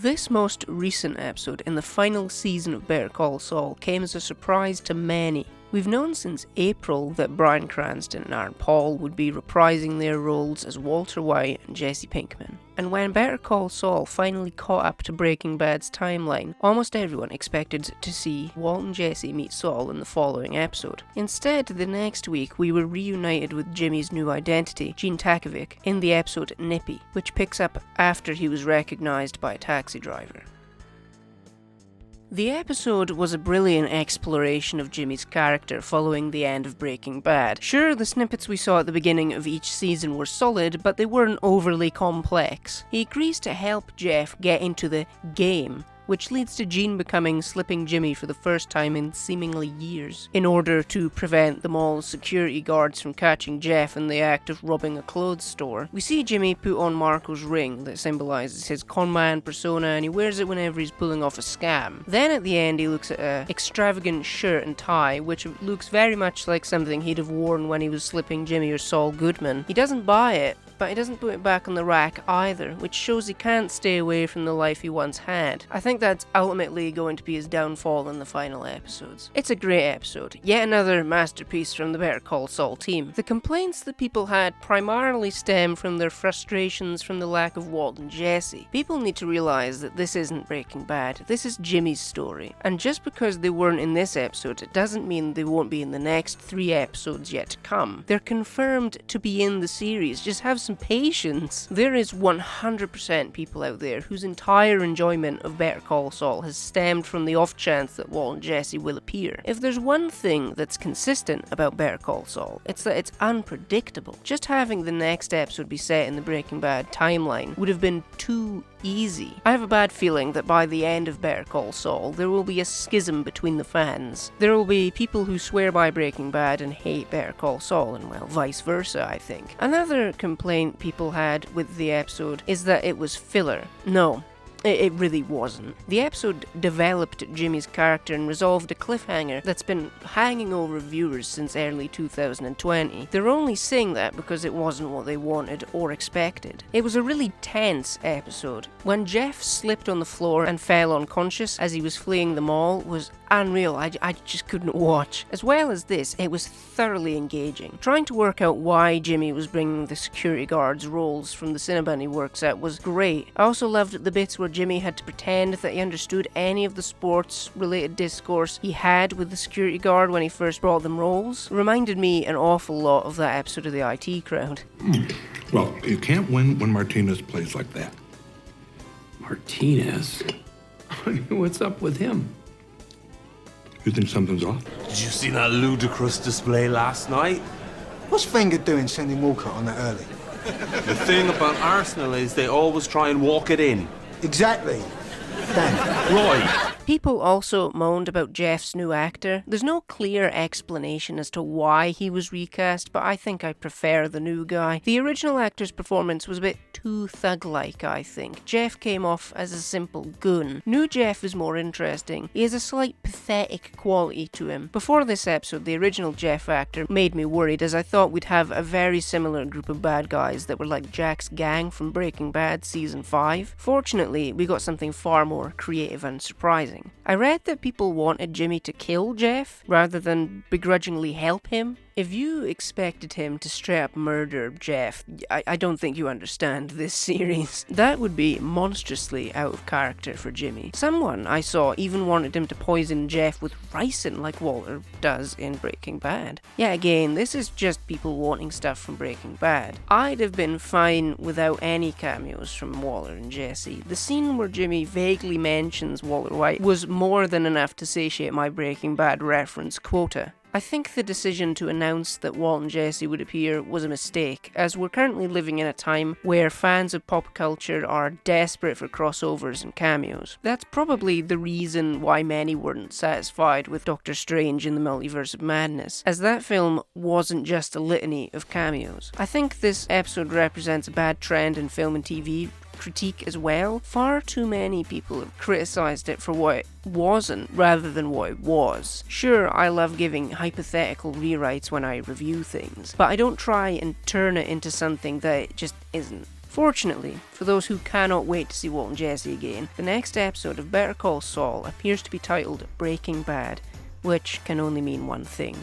This most recent episode in the final season of Better Call Saul came as a surprise to many. We've known since April that Bryan Cranston and Aaron Paul would be reprising their roles as Walter White and Jesse Pinkman. And when Better Call Saul finally caught up to Breaking Bad's timeline, almost everyone expected to see Walt and Jesse meet Saul in the following episode. Instead, the next week we were reunited with Jimmy's new identity, Gene Takovic, in the episode Nippy, which picks up after he was recognized by a taxi driver. The episode was a brilliant exploration of Jimmy's character following the end of Breaking Bad. Sure, the snippets we saw at the beginning of each season were solid, but they weren't overly complex. He agrees to help Jeff get into the game, which leads to Gene becoming Slipping Jimmy for the first time in seemingly years, in order to prevent the mall's security guards from catching Jeff in the act of robbing a clothes store. We see Jimmy put on Marco's ring that symbolises his conman persona, and he wears it whenever he's pulling off a scam. Then at the end he looks at an extravagant shirt and tie, which looks very much like something he'd have worn when he was Slipping Jimmy or Saul Goodman. He doesn't buy it, but he doesn't put it back on the rack either, which shows he can't stay away from the life he once had. I think that's ultimately going to be his downfall in the final episodes. It's a great episode, yet another masterpiece from the Better Call Saul team. The complaints that people had primarily stem from their frustrations from the lack of Walt and Jesse. People need to realize that this isn't Breaking Bad, this is Jimmy's story. And just because they weren't in this episode, it doesn't mean they won't be in the next 3 episodes yet to come. They're confirmed to be in the series, just have some patience. There is 100% people out there whose entire enjoyment of Better Call Saul has stemmed from the off chance that Walt and Jesse will appear. If there's one thing that's consistent about Better Call Saul, it's that it's unpredictable. Just having the next episode be set in the Breaking Bad timeline would have been too easy. I have a bad feeling that by the end of Better Call Saul, there will be a schism between the fans. There will be people who swear by Breaking Bad and hate Better Call Saul, and well, vice versa, I think. Another complaint people had with the episode is that it was filler. No. It really wasn't. The episode developed Jimmy's character and resolved a cliffhanger that's been hanging over viewers since early 2020. They're only saying that because it wasn't what they wanted or expected. It was a really tense episode. When Jeff slipped on the floor and fell unconscious as he was fleeing the mall was unreal. I just couldn't watch. As well as this, it was thoroughly engaging. Trying to work out why Jimmy was bringing the security guards' roles from the Cinnabon he works at was great. I also loved the bits where Jimmy had to pretend that he understood any of the sports-related discourse he had with the security guard when he first brought them roles. Reminded me an awful lot of that episode of the IT Crowd. Well, you can't win when Martinez plays like that. Martinez? What's up with him? You think something's off? Did you see that ludicrous display last night? What's Wenger doing sending Walcott on that early? The thing about Arsenal is they always try and walk it in. Exactly. Dan. Right. People also moaned about Jeff's new actor. There's no clear explanation as to why he was recast, but I think I prefer the new guy. The original actor's performance was a bit too thug-like, I think. Jeff came off as a simple goon. New Jeff is more interesting. He has a slight pathetic quality to him. Before this episode, the original Jeff actor made me worried, as I thought we'd have a very similar group of bad guys that were like Jack's gang from Breaking Bad Season 5. Fortunately, we got something far more creative and surprising. I read that people wanted Jimmy to kill Jeff rather than begrudgingly help him. If you expected him to straight up murder Jeff, I don't think you understand this series. That would be monstrously out of character for Jimmy. Someone I saw even wanted him to poison Jeff with ricin like Walter does in Breaking Bad. Yeah, again, this is just people wanting stuff from Breaking Bad. I'd have been fine without any cameos from Walter and Jesse. The scene where Jimmy vaguely mentions Walter White was more than enough to satiate my Breaking Bad reference quota. I think the decision to announce that Walt and Jesse would appear was a mistake, as we're currently living in a time where fans of pop culture are desperate for crossovers and cameos. That's probably the reason why many weren't satisfied with Doctor Strange in the Multiverse of Madness, as that film wasn't just a litany of cameos. I think this episode represents a bad trend in film and TV critique as well. Far too many people have criticised it for what it wasn't rather than what it was. Sure, I love giving hypothetical rewrites when I review things, but I don't try and turn it into something that it just isn't. Fortunately, for those who cannot wait to see Walt and Jesse again, the next episode of Better Call Saul appears to be titled Breaking Bad, which can only mean one thing.